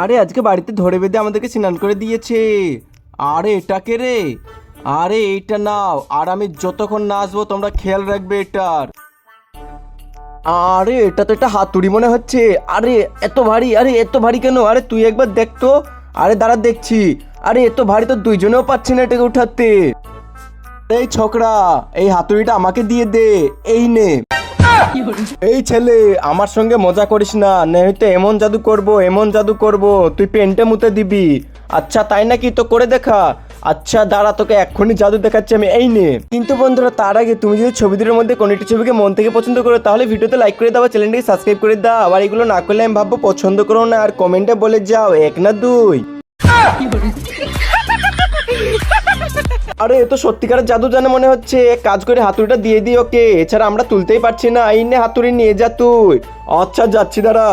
আরে আজকে বাড়িতে ধরে বেঁধে আমাদেরকে স্নান করে দিয়েছে। আরে এটাকে রে, আরে এইটা নাও, আর আমি যতক্ষণ না আসবো তোমরা খেয়াল রাখবে এটার। আরে এটা তো একটা হাতুড়ি মনে হচ্ছে। আরে এত ভারী, আরে এত ভারী কেন? আরে তুই একবার দেখ তো। আরে দাঁড়া দেখছি। আরে এত ভারী তো দুইজনেও পাচ্ছি না এটাকে উঠাতে। এই ছোকরা, এই হাতুড়িটা আমাকে দিয়ে দে। এই নে। এই ছেলে, আমার সঙ্গে মজা করিস না, নয়তো এমন জাদু করব, এমন জাদু করব তুই পেন্টে মুতে দিবি। আচ্ছা তাই নাকি? তো করে দেখা। আচ্ছা দাঁড়া, তোকে এক্ষুনি জাদু দেখাচ্ছি আমি। এই নে। কিন্তু বন্ধুরা, তার আগে তুমি যদি ছবি দুটোর মধ্যে কোনো একটি ছবিকে মন থেকে পছন্দ করো তাহলে ভিডিওতে লাইক করে দাও, চ্যানেলটিকে সাবস্ক্রাইব করে দাও। আবার এগুলো না করলে আমি ভাববো পছন্দ করো না, আর কমেন্টে বলে যাও 1 না 2। আরে এ তো সত্যিকারের জাদু জানে মনে হচ্ছে। এক কাজ করে হাতুড়িটা দিয়ে দিই ওকে, এছাড়া আমরা তুলতেই পারছি না। এই নে হাতুড়ি, নিয়ে যা তুই। আচ্ছা যাচ্ছি, দাঁড়া।